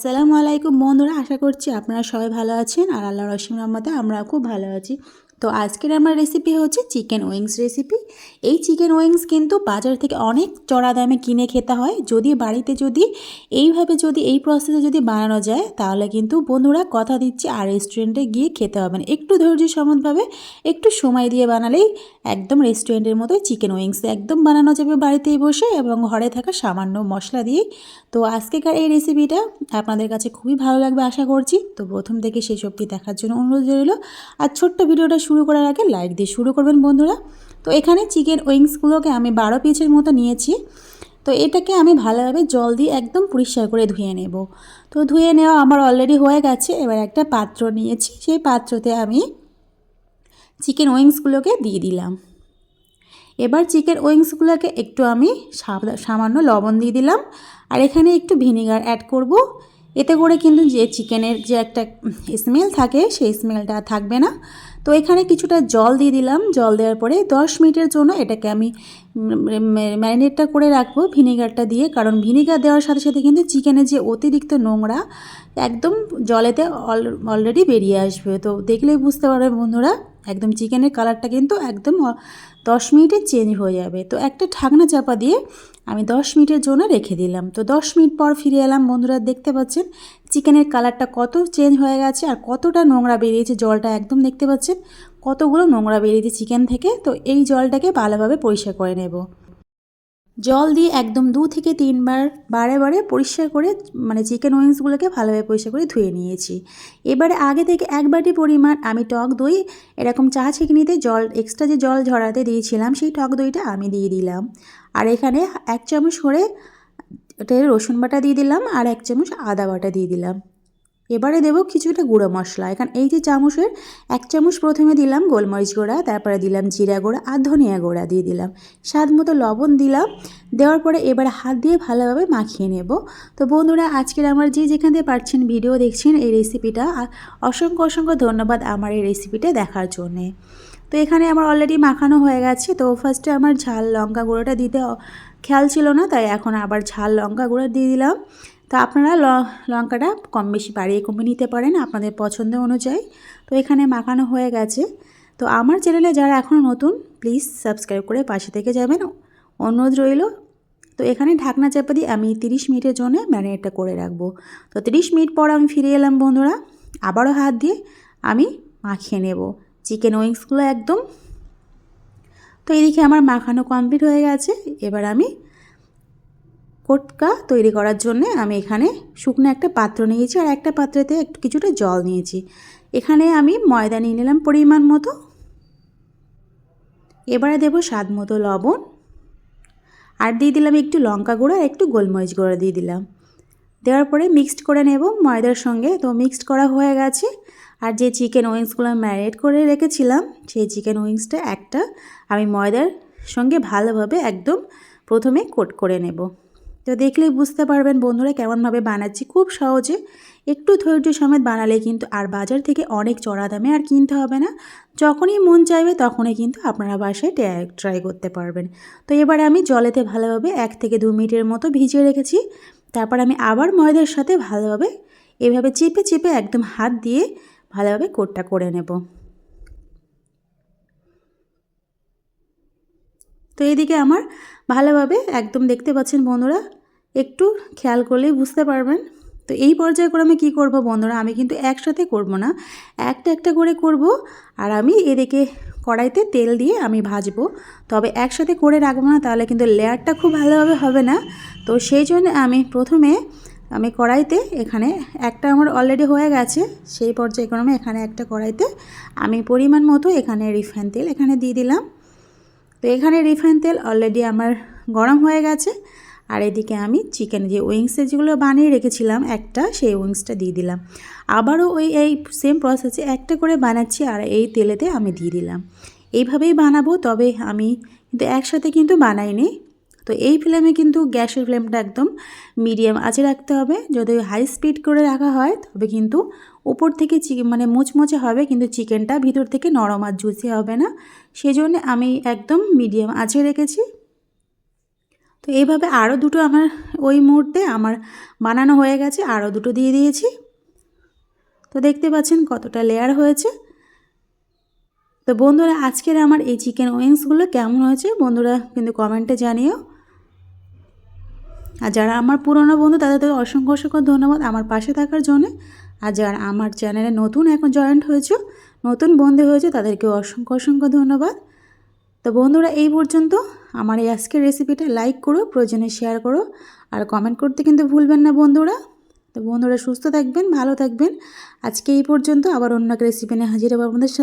আসসালামু আলাইকুম বন্ধুরা, আশা করছি আপনারা সবাই ভালো আছেন আর আল্লাহর অসীম রহমতে আমরা খুব ভালো আছি। তো আজকের আমার রেসিপি হচ্ছে চিকেন উইংস রেসিপি। এই চিকেন উইংস কিন্তু বাজার থেকে অনেক চড়া দামে কিনে খেতে হয়। বাড়িতে যদি এই প্রসেসে যদি বানানো যায় তাহলে কিন্তু বন্ধুরা কথা দিচ্ছি আর রেস্টুরেন্টে গিয়ে খেতে হবে না। একটু ধৈর্য সম্মতভাবে একটু সময় দিয়ে বানালেই একদম রেস্টুরেন্টের মতোই চিকেন উইংস একদম বানানো যাবে বাড়িতেই বসে এবং ঘরে থাকা সামান্য মশলা দিয়েই। তো আজকেকার এই রেসিপিটা আপনাদের কাছে খুবই ভালো লাগবে আশা করছি। তো প্রথম থেকে সেই সবটি দেখার জন্য অনুরোধ রইল। আর ছোট্ট ভিডিওটা শুরু করার আগে লাইক দিয়ে শুরু করবেন বন্ধুরা। তো এখানে চিকেন উইংসগুলোকে আমি 12 পিসের মতো নিয়েছি। তো এটাকে আমি ভালোভাবে জল দিয়ে একদম পরিষ্কার করে ধুয়ে নেব। তো ধুয়ে নেওয়া আমার অলরেডি হয়ে গেছে। এবার একটা পাত্র নিয়েছি, সেই পাত্রতে আমি চিকেন উইংসগুলোকে দিয়ে দিলাম। এবার চিকেন উইংসগুলোকে একটু আমি সামান্য লবণ দিয়ে দিলাম আর এখানে একটু ভিনেগার অ্যাড করব। এতে করে কিন্তু যে চিকেনের যে একটা স্মেল থাকে সেই স্মেলটা থাকবে না। তো এখানে কিছুটা জল দিয়ে দিলাম। জল দেওয়ার পরে 10 মিনিটের জন্য এটাকে আমি ম্যারিনেটটা করে রাখবো ভিনেগারটা দিয়ে, কারণ ভিনেগার দেওয়ার সাথে সাথে কিন্তু চিকেনের যে অতিরিক্ত নোংরা একদম জলেতে অলরেডি বেরিয়ে আসবে। তো দেখলেই বুঝতে পারবে বন্ধুরা, একদম চিকেনের কালারটা কিন্তু একদম 10 মিনিটে চেঞ্জ হয়ে যাবে। তো একটা ঢাকনা চাপা দিয়ে আমি 10 মিনিটের জন্য রেখে দিলাম। তো 10 মিনিট পর ফিরে এলাম বন্ধুরা, দেখতে পাচ্ছেন চিকেনের কালারটা কত চেঞ্জ হয়ে গেছে আর কতটা নোংরা বেরিয়েছে। জলটা একদম দেখতে পাচ্ছেন কতগুলো নোংরা বেরিয়েছে চিকেন থেকে। তো এই জলটাকে ভালোভাবে পরিষ্কার করে নেব। জল দিয়ে একদম 2 থেকে 3 বার বারে বারে পরিষ্কার করে চিকেন উইংসগুলোকে ভালোভাবে পরিষ্কার করে ধুয়ে নিয়েছি। এবারে আগে থেকে 1 বাটি পরিমাণ আমি টক দই এরকম চা ছেঁকনিতে জল এক্সট্রা যে জল ঝরাতে দিয়েছিলাম সেই টক দইটা আমি দিয়ে দিলাম। আর এখানে 1 চামচ করে রসুন বাটা দিয়ে দিলাম আর 1 চামচ আদা বাটা দিয়ে দিলাম। এবারে দেবো কিছুটা গুঁড়ো মশলা। এখানে এই যে চামচের 1 চামচ প্রথমে দিলাম গোলমরিচ গুঁড়া, তারপরে দিলাম জিরা গুঁড়া আর ধনিয়া গুঁড়া দিয়ে দিলাম, স্বাদ মতো লবণ দিলাম। দেওয়ার পরে এবার হাত দিয়ে ভালোভাবে মাখিয়ে নেব। তো বন্ধুরা, আজকের আমার যেখান থেকে পারছেন ভিডিও দেখছেন এই রেসিপিটা, অসংখ্য অসংখ্য ধন্যবাদ আমার এই রেসিপিটা দেখার জন্যে। তো এখানে আমার অলরেডি মাখানো হয়ে গেছে। তো ফার্স্টে আমার ঝাল লঙ্কা গুঁড়োটা দিতে খেয়াল ছিল না, তাই এখন আবার ঝাল লঙ্কা গুঁড়ো দিয়ে দিলাম। তো আপনারা লঙ্কাটা কম বেশি বাড়িয়ে কমিয়ে নিতে পারেন আপনাদের পছন্দ অনুযায়ী। তো এখানে মাখানো হয়ে গেছে। তো আমার চ্যানেলে যারা এখনও নতুন প্লিজ সাবস্ক্রাইব করে পাশে থেকে যাবেন, অনুরোধ রইল। তো এখানে ঢাকনা চাপা দিয়ে আমি 30 মিনিটের জন্য ম্যারিনেটটা করে রাখবো। তো 30 মিনিট পর আমি ফিরে এলাম বন্ধুরা। আবারও হাত দিয়ে আমি মাখিয়ে নেব চিকেন উইংসগুলো একদম। তো এদিকে আমার মাখানো কমপ্লিট হয়ে গেছে। এবার আমি কোটকা তৈরি করার জন্য আমি এখানে শুকনো একটা পাত্র নিয়েছি আর একটা পাত্রেতে একটু কিছুটা জল নিয়েছি। এখানে আমি ময়দা নিয়ে নিলাম পরিমাণ মতো। এবারে দেব স্বাদ মতো লবণ আর দিয়ে দিলাম একটু লঙ্কা গুঁড়ো আর একটু গোলমরিচ গুঁড়ো দিয়ে দিলাম। দেওয়ার পরে মিক্সড করে নেব ময়দার সঙ্গে। তো মিক্সড করা হয়ে গেছে। আর যে চিকেন উইংসগুলো ম্যারিনেট করে রেখেছিলাম সেই চিকেন উইংসটা একটা আমি ময়দার সঙ্গে ভালোভাবে একদম প্রথমে কোট করে নেব। তো দেখলেই বুঝতে পারবেন বন্ধুরা কেমনভাবে বানাচ্ছি, খুব সহজে একটু ধৈর্য সমেত বানালে কিন্তু আর বাজার থেকে অনেক চড়া দামে আর কিনতে হবে না। যখনই মন চাইবে তখনই কিন্তু আপনারা বাসায় ট্রাই করতে পারবেন। তো এবারে আমি জলেতে ভালোভাবে 1 থেকে 2 মিনিটের মতো ভিজিয়ে রেখেছি। তারপর আমি আবার ময়দার সাথে ভালোভাবে এভাবে চেপে চেপে একদম হাত দিয়ে ভালোভাবে কোটটা করে নেব। তো এইদিকে আমার ভালোভাবে একদম দেখতে পাচ্ছেন বন্ধুরা, একটু খেয়াল করলেই বুঝতে পারবেন। তো এই পর্যায়ক্রমে কী করব বন্ধুরা, আমি কিন্তু একসাথে করব না, একটা একটা করে করব। আর আমি এদিকে কড়াইতে তেল দিয়ে আমি ভাজবো, তবে একসাথে করে রাখবো না, তাহলে কিন্তু লেয়ারটা খুব ভালোভাবে হবে না। তো সেই জন্য প্রথমে আমি কড়াইতে এখানে একটা আমার অলরেডি হয়ে গেছে, সেই পর্যায়ক্রমে এখানে একটা কড়াইতে আমি পরিমাণ মতো এখানে রিফাইন তেল এখানে দিয়ে দিলাম। তো এখানে রিফাইন তেল অলরেডি আমার গরম হয়ে গেছে। আর এদিকে আমি চিকেন যে উইংসে যেগুলো বানিয়ে রেখেছিলাম সেই উইংসটা দিয়ে দিলাম। আবারও এই সেম প্রসেসে একটা করে বানাচ্ছি আর এই তেলেতে আমি দিয়ে দিলাম। এইভাবেই বানাবো, তবে আমি কিন্তু একসাথে কিন্তু বানাইনি। তো এই ফ্লেমে কিন্তু গ্যাসের ফ্লেমটা একদম মিডিয়াম আঁচে রাখতে হবে। যদি হাই স্পিড করে রাখা হয় তবে কিন্তু উপর থেকে মুচমুচে হবে, কিন্তু চিকেনটা ভিতর থেকে নরম আর জুসি হবে না। সেজন্য আমি একদম মিডিয়াম আঁচে রেখেছি। তো এইভাবে আরও দুটো আমার ওই মুহূর্তে আমার বানানো হয়ে গেছে, আরও দুটো দিয়ে দিয়েছি। তো দেখতে পাচ্ছেন কতটা লেয়ার হয়েছে। তো বন্ধুরা আজকের আমার এই চিকেন উইংসগুলো কেমন হয়েছে বন্ধুরা কিন্তু কমেন্টে জানিও। আর যারা আমার পুরনো বন্ধু তাদের তো অসংখ্য অসংখ্য ধন্যবাদ আমার পাশে থাকার জন্য। আর যারা আমার চ্যানেলে নতুন এখন জয়েন্ট হয়েছে, নতুন বন্ধু হয়েছে, তাদেরকে অসংখ্য অসংখ্য ধন্যবাদ। তো বন্ধুরা এই পর্যন্ত আমার এই আজকের রেসিপিটা লাইক করো, প্রয়োজনে শেয়ার করো আর কমেন্ট করতে কিন্তু ভুলবেন না বন্ধুরা। তো বন্ধুরা সুস্থ থাকবেন, ভালো থাকবেন। আজকে এই পর্যন্ত, আবার অন্য এক রেসিপি নিয়ে হাজির হবো আপনাদের সাথে।